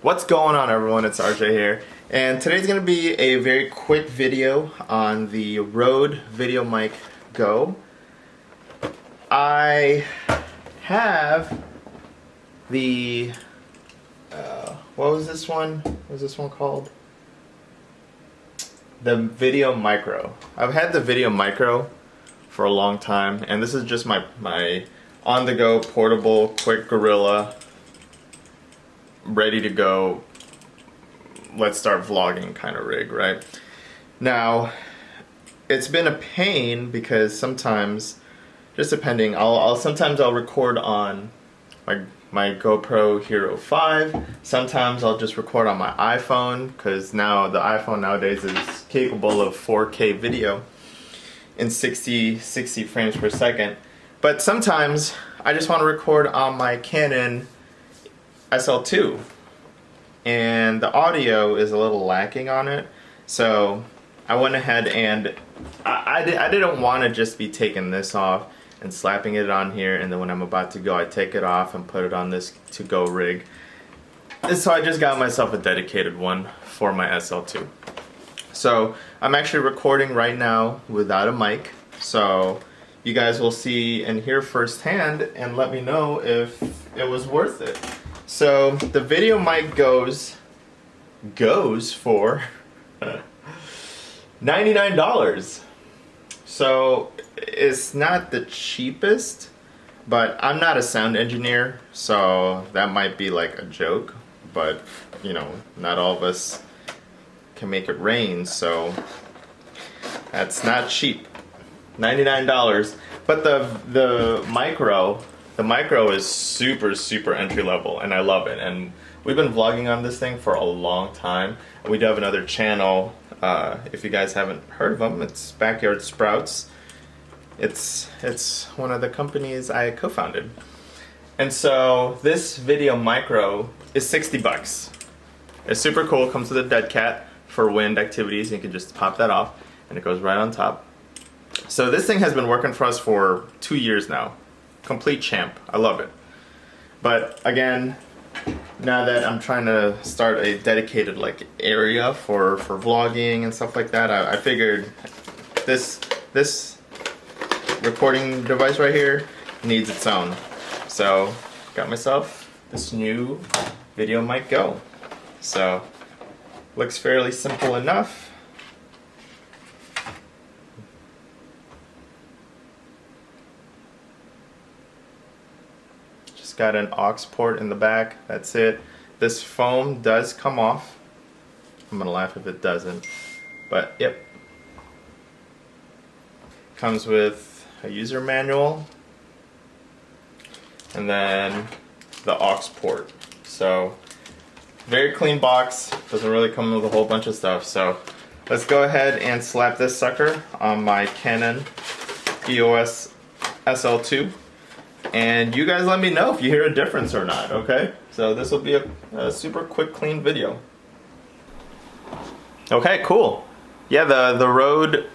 What's going on, everyone? It's RJ here, and today's going to be a very quick video on the Rode VideoMic Go. I have the what was this one? What was this one called? The Video Micro. I've had the Video Micro for a long time, and this is just my on-the-go portable quick gorilla, ready to go, let's start vlogging kind of rig, right? Now, it's been a pain because sometimes, just depending, sometimes I'll record on my GoPro Hero 5. Sometimes I'll just record on my iPhone, because now the iPhone nowadays is capable of 4K video in 60 frames per second. But sometimes I just want to record on my Canon SL2, and the audio is a little lacking on it, so I went ahead and I didn't want to just be taking this off and slapping it on here, and then when I'm about to go I take it off and put it on this to-go rig. And so I just got myself a dedicated one for my SL2. So I'm actually recording right now without a mic, so you guys will see and hear firsthand and let me know if it was worth it. So the VideoMic goes for $99. So it's not the cheapest, but I'm not a sound engineer, so that might be like a joke, but you know, not all of us can make it rain, so that's not cheap. $99. But the micro is super entry level, and I love it. And we've been vlogging on this thing for a long time. And we do have another channel, if you guys haven't heard of them, it's Backyard Sprouts. It's one of the companies I co-founded. And so this Video Micro is 60 bucks. It's super cool, comes with a dead cat for wind activities. You can just pop that off and it goes right on top. So this thing has been working for us for 2 years now. Complete champ. I love it. But again, now that I'm trying to start a dedicated like area for vlogging and stuff like that, I figured this recording device right here needs its own. So got myself this new VideoMic Go. So looks fairly simple enough. Got an aux port in the back, that's it. This foam does come off. I'm gonna laugh if it doesn't, but yep. Comes with a user manual and then the aux port. So very clean box, doesn't really come with a whole bunch of stuff. So let's go ahead and slap this sucker on my Canon EOS SL2. And you guys let me know if you hear a difference or not, okay? So this will be a super quick, clean video. Okay, cool. Yeah, the Rode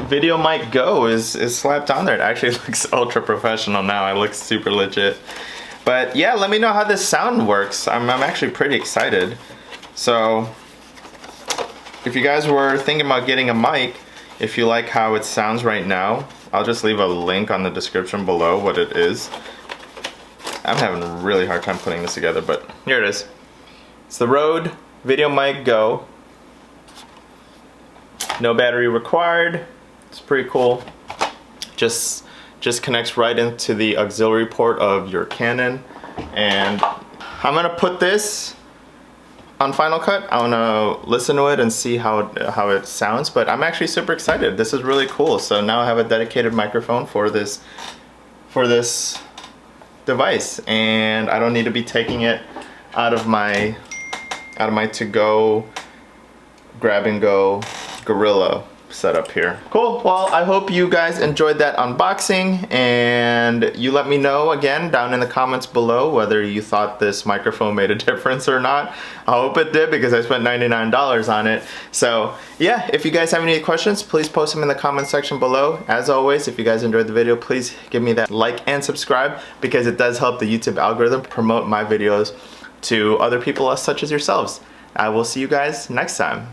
VideoMic Go is slapped on there. It actually looks ultra professional now. It looks super legit. But yeah, let me know how this sound works. I'm actually pretty excited. So if you guys were thinking about getting a mic, if you like how it sounds right now, I'll just leave a link on the description below what it is. I'm having a really hard time putting this together, but here it is. It's the Rode VideoMic Go. No battery required. It's pretty cool. Just connects right into the auxiliary port of your Canon. And I'm gonna put this on Final Cut. I wanna listen to it and see how it sounds, but I'm actually super excited. This is really cool. So now I have a dedicated microphone for this device, and I don't need to be taking it out of my to-go grab and go gorilla setup here. Cool. Well, I hope you guys enjoyed that unboxing, and you let me know again down in the comments below whether you thought this microphone made a difference or not. I hope it did, because I spent $99 on it. So yeah, if you guys have any questions, please post them in the comment section below. As always, if you guys enjoyed the video, please give me that like and subscribe, because it does help the YouTube algorithm promote my videos to other people such as yourselves. I will see you guys next time.